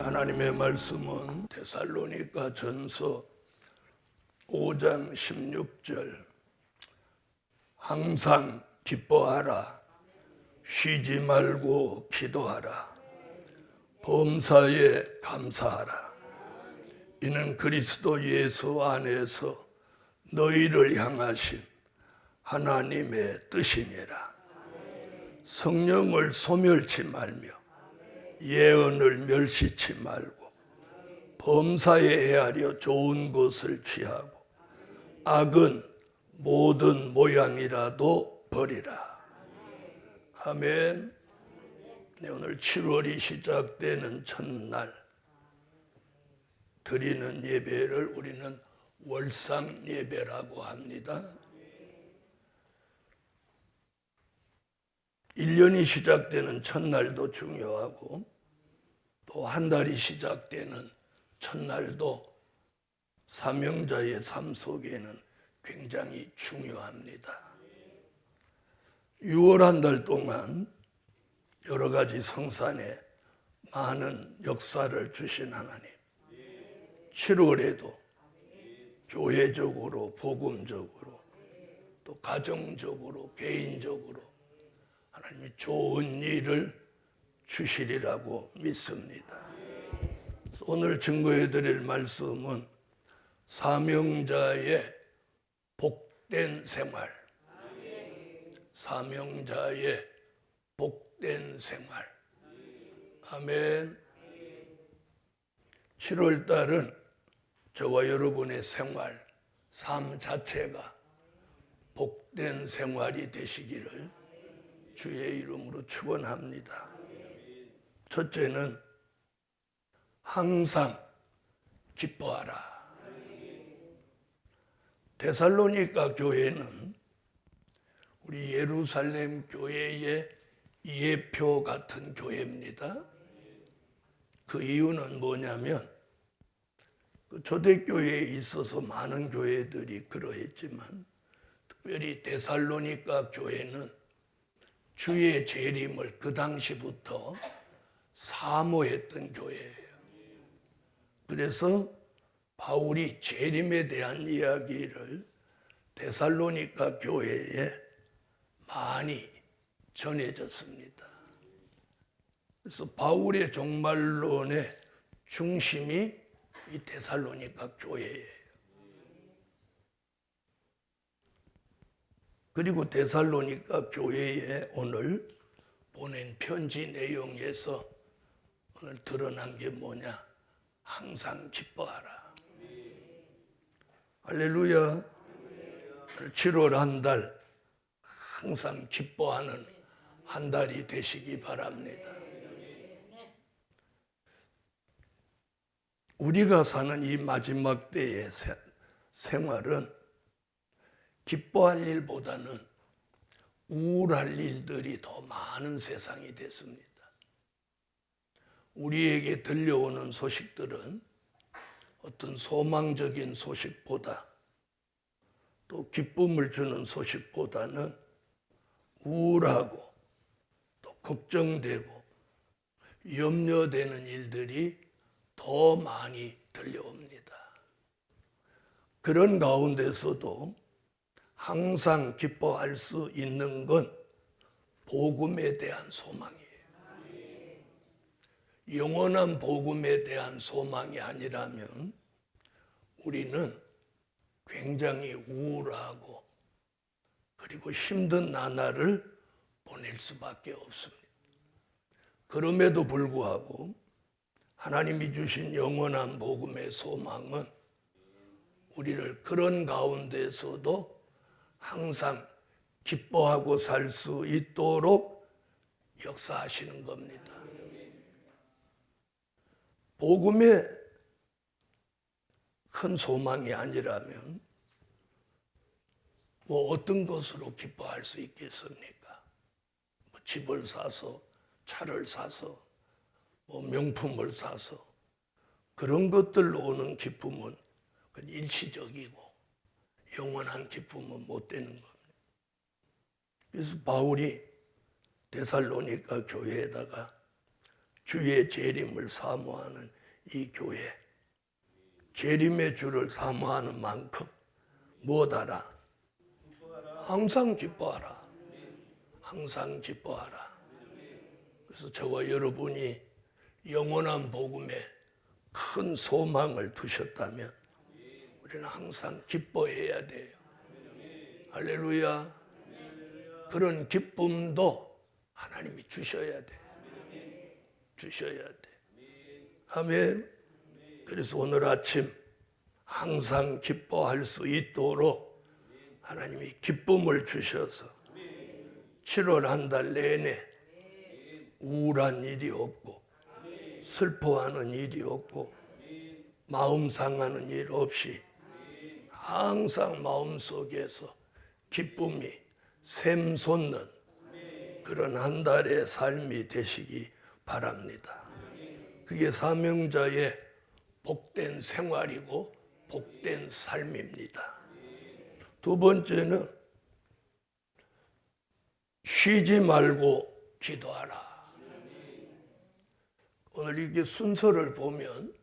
하나님의 말씀은 데살로니가 전서 5장 16절 항상 기뻐하라 쉬지 말고 기도하라 범사에 감사하라 이는 그리스도 예수 안에서 너희를 향하신 하나님의 뜻이니라. 성령을 소멸치 말며 예언을 멸시치 말고 범사에 헤아려 좋은 것을 취하고 악은 모든 모양이라도 버리라. 아멘. 네, 오늘 7월이 시작되는 첫날 드리는 예배를 우리는 월상 예배라고 합니다. 1년이 시작되는 첫날도 중요하고 또 한 달이 시작되는 첫날도 사명자의 삶 속에는 굉장히 중요합니다. 6월 한 달 동안 여러 가지 성산에 많은 역사를 주신 하나님, 7월에도 교회적으로, 복음적으로, 또 가정적으로, 개인적으로 하나님이 좋은 일을 주시리라고 믿습니다. 오늘 증거해 드릴 말씀은 사명자의 복된 생활, 사명자의 복된 생활. 아멘. 7월 달은 저와 여러분의 생활, 삶 자체가 복된 생활이 되시기를 주의 이름으로 축원합니다. 첫째는 항상 기뻐하라. 데살로니가 교회는 우리 예루살렘 교회의 예표 같은 교회입니다. 그 이유는 뭐냐면 초대교회에 있어서 많은 교회들이 그러했지만 특별히 데살로니가 교회는 주의 재림을 그 당시부터 사모했던 교회예요. 그래서 바울이 재림에 대한 이야기를 데살로니가 교회에 많이 전해졌습니다. 그래서 바울의 종말론의 중심이 이 데살로니가 교회예요. 그리고 데살로니가 교회에 오늘 보낸 편지 내용에서 오늘 드러난 게 뭐냐? 항상 기뻐하라. 할렐루야. 7월 한 달 항상 기뻐하는 한 달이 되시기 바랍니다. 우리가 사는 이 마지막 때의 생활은 기뻐할 일보다는 우울할 일들이 더 많은 세상이 됐습니다. 우리에게 들려오는 소식들은 어떤 소망적인 소식보다 또 기쁨을 주는 소식보다는 우울하고 또 걱정되고 염려되는 일들이 더 많이 들려옵니다. 그런 가운데서도 항상 기뻐할 수 있는 건 복음에 대한 소망이에요. 영원한 복음에 대한 소망이 아니라면 우리는 굉장히 우울하고 그리고 힘든 나날을 보낼 수밖에 없습니다. 그럼에도 불구하고 하나님이 주신 영원한 복음의 소망은 우리를 그런 가운데서도 항상 기뻐하고 살 수 있도록 역사하시는 겁니다. 복음의 큰 소망이 아니라면 뭐 어떤 것으로 기뻐할 수 있겠습니까? 뭐 집을 사서, 차를 사서, 뭐 명품을 사서 그런 것들로 오는 기쁨은 일시적이고 영원한 기쁨은 못 되는 겁니다. 그래서 바울이 데살로니가 교회에다가 주의 재림을 사모하는 이 교회 재림의 주를 사모하는 만큼 무엇하라? 항상 기뻐하라. 항상 기뻐하라. 그래서 저와 여러분이 영원한 복음에 큰 소망을 두셨다면 우리는 항상 기뻐해야 돼요. 할렐루야. 그런 기쁨도 하나님이 주셔야 돼. 주셔야 돼. 아멘. 그래서 오늘 아침 항상 기뻐할 수 있도록 하나님이 기쁨을 주셔서 7월 한 달 내내 우울한 일이 없고 슬퍼하는 일이 없고 마음 상하는 일 없이 항상 마음속에서 기쁨이 샘솟는 그런 한 달의 삶이 되시기 바랍니다. 그게 사명자의 복된 생활이고 복된 삶입니다. 두 번째는 쉬지 말고 기도하라. 오늘 이게 순서를 보면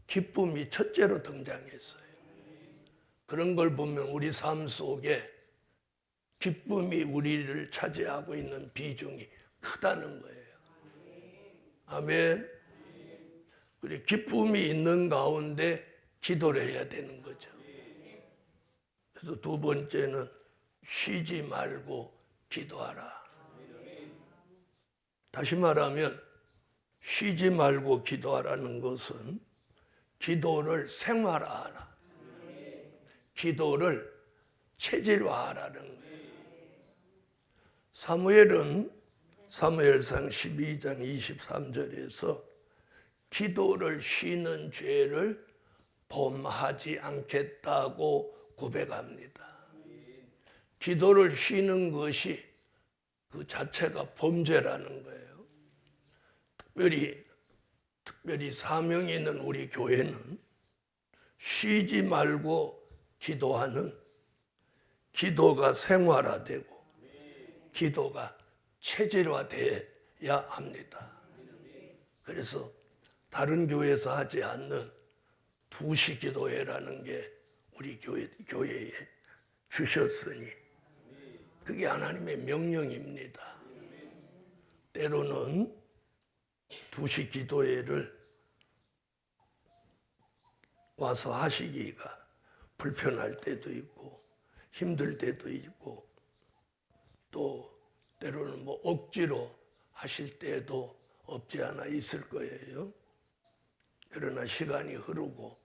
기쁨이 첫째로 등장했어요. 그런 걸 보면 우리 삶 속에 기쁨이 우리를 차지하고 있는 비중이 크다는 거예요. 아멘. 그리고 기쁨이 있는 가운데 기도를 해야 되는 거죠. 그래서 두 번째는 쉬지 말고 기도하라. 다시 말하면 쉬지 말고 기도하라는 것은 기도를 생활화하라. 기도를 체질화하라는 거예요. 사무엘은 사무엘상 12장 23절에서 기도를 쉬는 죄를 범하지 않겠다고 고백합니다. 기도를 쉬는 것이 그 자체가 범죄라는 거예요. 특별히 사명이 있는 우리 교회는 쉬지 말고 기도하는 기도가 생활화되고 기도가 체질화돼야 합니다. 그래서 다른 교회에서 하지 않는 2시 기도회라는 게 우리 교회에 주셨으니 그게 하나님의 명령입니다. 때로는 2시 기도회를 와서 하시기가 불편할 때도 있고 힘들 때도 있고 또 때로는 억지로 하실 때도 없지 않아 있을 거예요. 그러나 시간이 흐르고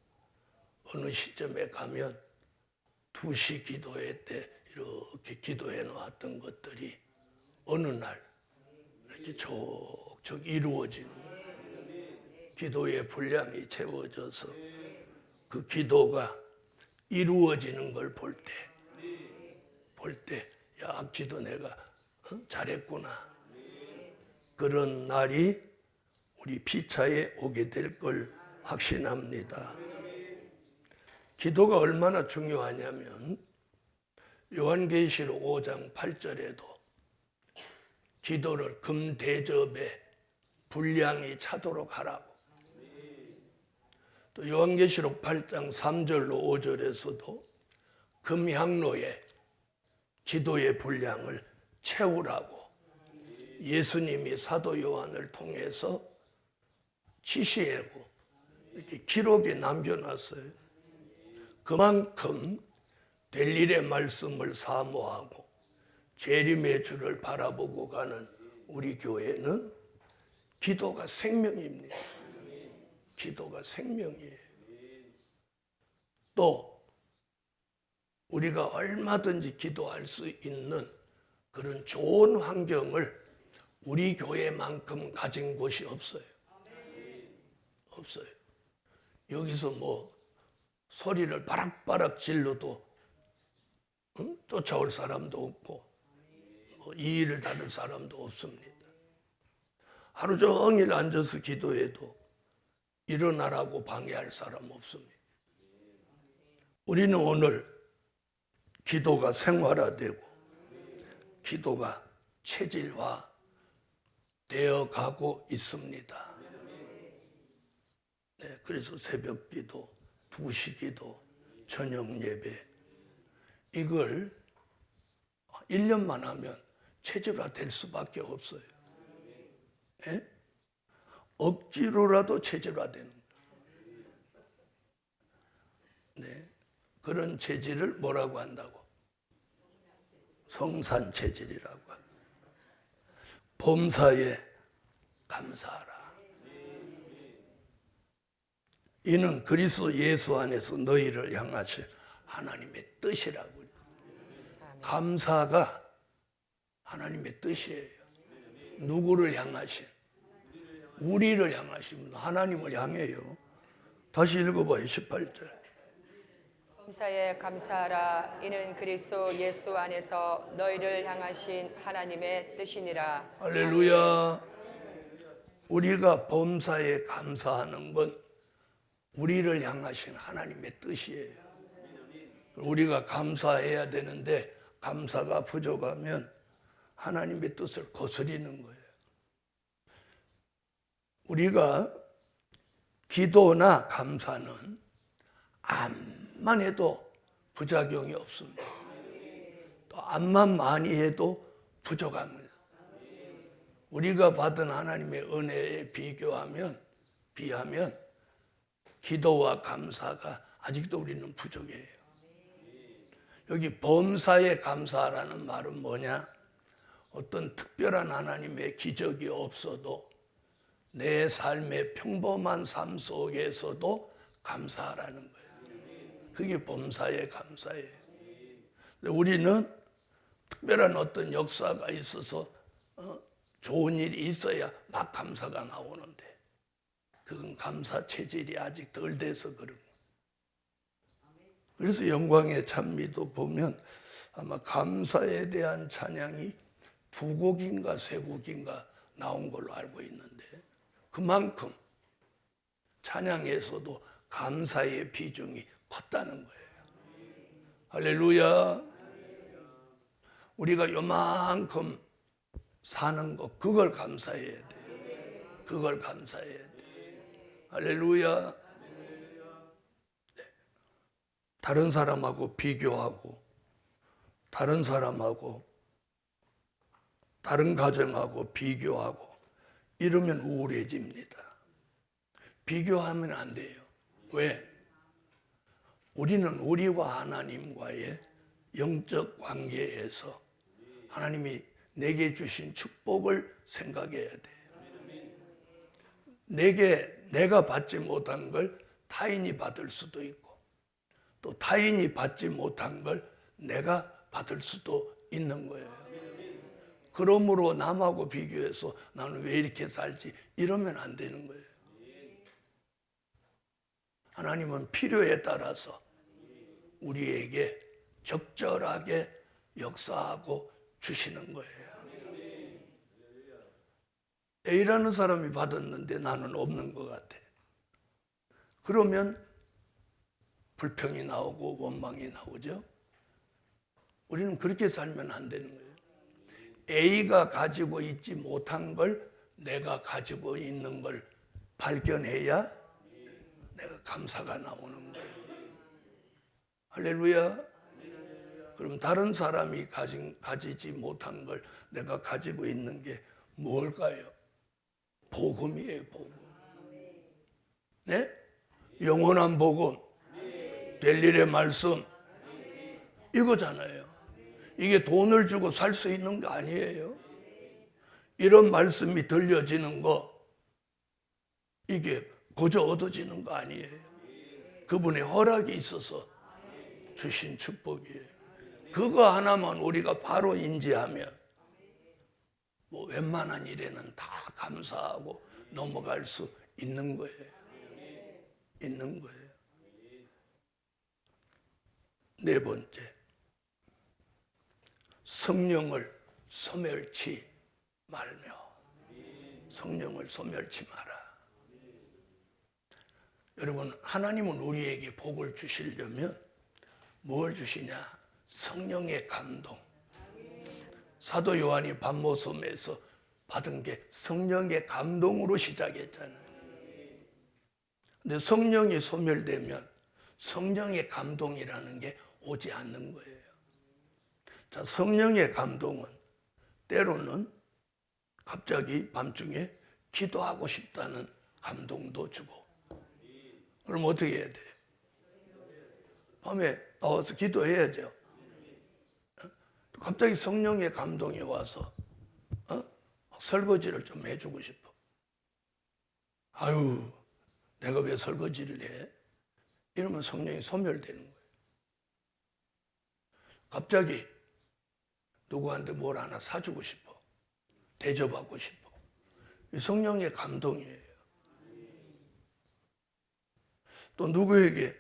어느 시점에 가면 2시 기도회 때 이렇게 기도해 놓았던 것들이 어느 날 이렇게 촉촉 이루어지는 기도의 분량이 채워져서 그 기도가 이루어지는 걸 볼 때, 야, 기도 내가 잘했구나. 그런 날이 우리 피차에 오게 될 걸 확신합니다. 기도가 얼마나 중요하냐면 요한계시록 5장 8절에도 기도를 금대접에 분량이 차도록 하라고, 또 요한계시록 8장 3절로 5절에서도 금향로에 기도의 분량을 채우라고 예수님이 사도 요한을 통해서 지시하고 이렇게 기록에 남겨놨어요. 그만큼 될 일의 말씀을 사모하고 재림의 주를 바라보고 가는 우리 교회는 기도가 생명입니다. 기도가 생명이에요. 또 우리가 얼마든지 기도할 수 있는 그런 좋은 환경을 우리 교회만큼 가진 곳이 없어요. 없어요. 여기서 소리를 바락바락 질러도 쫓아올 사람도 없고 이 일을 다룰 사람도 없습니다. 하루 종일 앉아서 기도해도 일어나라고 방해할 사람 없습니다. 우리는 오늘 기도가 생활화되고 기도가 체질화 되어 가고 있습니다. 그래서 새벽 기도, 2시 기도, 저녁 예배 이걸 1년만 하면 체질화 될 수밖에 없어요. 네? 억지로라도 체질화되는 거예요. 네. 그런 체질을 뭐라고 한다고? 성산 체질이라고 합니다. 범사에 감사하라. 이는 그리스도 예수 안에서 너희를 향하신 하나님의 뜻이라고. 감사가 하나님의 뜻이에요. 누구를 향하신? 우리를 향하신 하나님을 향해요. 다시 읽어봐요. 18절. 범사에 감사하라. 이는 그리스도 예수 안에서 너희를 향하신 하나님의 뜻이니라. 할렐루야. 우리가 범사에 감사하는 건 우리를 향하신 하나님의 뜻이에요. 우리가 감사해야 되는데 감사가 부족하면 하나님의 뜻을 거스리는 거예요. 우리가 기도나 감사는 암만 해도 부작용이 없습니다. 또 암만 많이 해도 부족합니다. 우리가 받은 하나님의 은혜에 비하면 기도와 감사가 아직도 우리는 부족해요. 여기 범사에 감사하라는 말은 뭐냐? 어떤 특별한 하나님의 기적이 없어도 내 삶의 평범한 삶 속에서도 감사하라는 거예요. 그게 범사에 감사예요. 우리는 특별한 어떤 역사가 있어서 좋은 일이 있어야 막 감사가 나오는데 그건 감사 체질이 아직 덜 돼서 그런 거예요. 그래서 영광의 찬미도 보면 아마 감사에 대한 찬양이 2곡인가 3곡인가 나온 걸로 알고 있는데 그만큼 찬양에서도 감사의 비중이 컸다는 거예요. 할렐루야. 우리가 요만큼 사는 것 그걸 감사해야 돼요. 그걸 감사해야 돼요. 할렐루야. 다른 사람하고 비교하고 다른 사람하고 다른 가정하고 비교하고 이러면 우울해집니다. 비교하면 안 돼요. 왜? 우리는 우리와 하나님과의 영적 관계에서 하나님이 내게 주신 축복을 생각해야 돼요. 내가 받지 못한 걸 타인이 받을 수도 있고 또 타인이 받지 못한 걸 내가 받을 수도 있는 거예요. 그러므로 남하고 비교해서 나는 왜 이렇게 살지 이러면 안 되는 거예요. 하나님은 필요에 따라서 우리에게 적절하게 역사하고 주시는 거예요. A라는 사람이 받았는데 나는 없는 것 같아. 그러면 불평이 나오고 원망이 나오죠. 우리는 그렇게 살면 안 되는 거예요. A가 가지고 있지 못한 걸 내가 가지고 있는 걸 발견해야 내가 감사가 나오는 거예요. 할렐루야. 그럼 다른 사람이 가지지 못한 걸 내가 가지고 있는 게 뭘까요? 복음이에요, 복음. 네? 영원한 복음. 될 일의 말씀. 이거잖아요. 이게 돈을 주고 살 수 있는 거 아니에요. 이런 말씀이 들려지는 거 이게 거저 얻어지는 거 아니에요. 그분의 허락이 있어서 주신 축복이에요. 그거 하나만 우리가 바로 인지하면 뭐 웬만한 일에는 다 감사하고 넘어갈 수 있는 거예요. 있는 거예요. 네 번째, 성령을 소멸치 말며. 성령을 소멸치 마라. 여러분, 하나님은 우리에게 복을 주시려면 뭘 주시냐? 성령의 감동. 사도 요한이 patmos에서 받은 게 성령의 감동으로 시작했잖아요. 근데 성령이 소멸되면 성령의 감동이라는 게 오지 않는 거예요. 자, 성령의 감동은 때로는 갑자기 밤중에 기도하고 싶다는 감동도 주고. 그럼 어떻게 해야 돼요? 밤에 나와서 기도해야죠. 갑자기 성령의 감동이 와서 설거지를 좀 해주고 싶어. 아유, 내가 왜 설거지를 해? 이러면 성령이 소멸되는 거예요. 갑자기 누구한테 뭘 하나 사주고 싶어. 대접하고 싶어. 이 성령의 감동이에요. 또 누구에게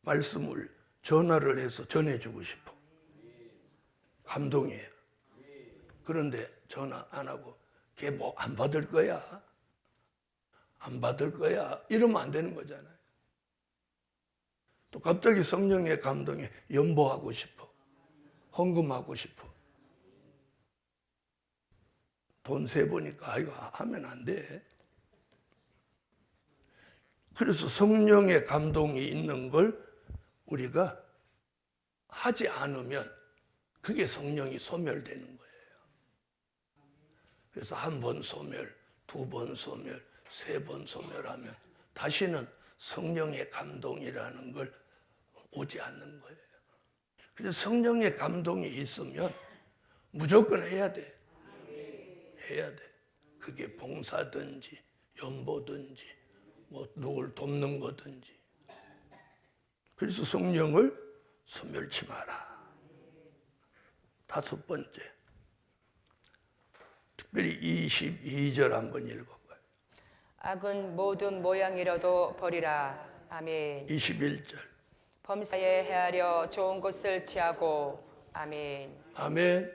말씀을 전화를 해서 전해주고 싶어. 감동이에요. 그런데 전화 안 하고 걔 뭐 안 받을 거야? 안 받을 거야? 이러면 안 되는 거잖아요. 또 갑자기 성령의 감동에 연보하고 싶어. 헌금하고 싶어. 돈 세보니까 이거 하면 안 돼. 그래서 성령의 감동이 있는 걸 우리가 하지 않으면 그게 성령이 소멸되는 거예요. 그래서 한 번 소멸, 두 번 소멸, 세 번 소멸하면 다시는 성령의 감동이라는 걸 오지 않는 거예요. 그래서 성령의 감동이 있으면 무조건 해야 돼. 해야 돼. 그게 봉사든지 연보든지 뭐 누굴 돕는 거든지. 그래서 성령을 소멸치 마라. 다섯 번째, 특별히 22절 한번 읽어봐요. 악은 모든 모양이라도 버리라. 아멘. 21절. 범사에 헤아려 좋은 것을 취하고. 아멘. 아멘.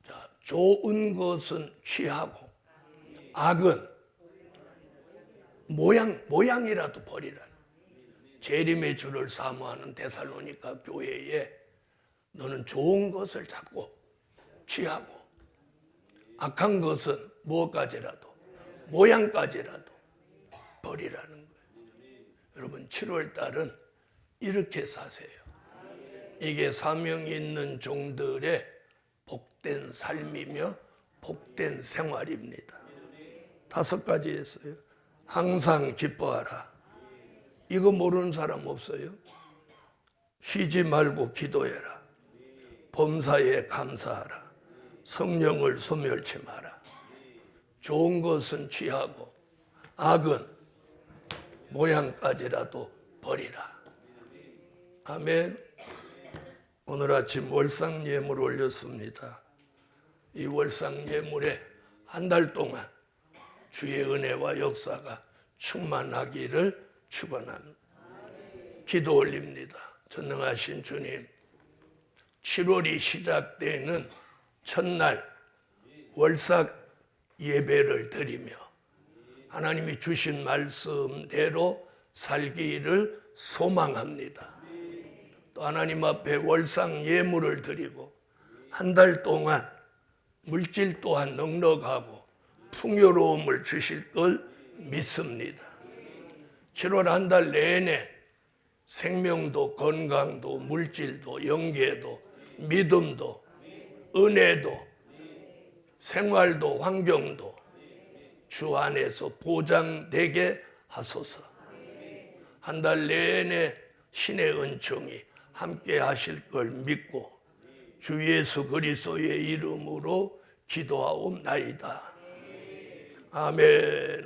자, 좋은 것은 취하고 악은 모양이라도 버리라. 재림의 주를 사모하는 데살로니가 교회에 너는 좋은 것을 자꾸 취하고 악한 것은 무엇까지라도 모양까지라도 버리라는 거예요. 여러분 7월 달은 이렇게 사세요. 이게 사명 있는 종들의 복된 삶이며 복된 생활입니다. 다섯 가지 했어요. 항상 기뻐하라. 이거 모르는 사람 없어요? 쉬지 말고 기도해라. 범사에 감사하라. 성령을 소멸치 마라. 좋은 것은 취하고 악은 모양까지라도 버리라. 아멘. 오늘 아침 월상 예물 올렸습니다. 이 월상 예물에 한 달 동안 주의 은혜와 역사가 충만하기를 축원합니다. 기도 올립니다. 전능하신 주님, 7월이 시작되는 첫날 월삭 예배를 드리며 하나님이 주신 말씀대로 살기를 소망합니다. 또 하나님 앞에 월상 예물을 드리고 한 달 동안 물질 또한 넉넉하고 풍요로움을 주실 걸 믿습니다. 7월 한 달 내내 생명도 건강도 물질도 영계도 믿음도 은혜도 생활도 환경도 주 안에서 보장되게 하소서. 한 달 내내 신의 은총이 함께 하실 걸 믿고 주 예수 그리스도의 이름으로 기도하옵나이다. 아멘.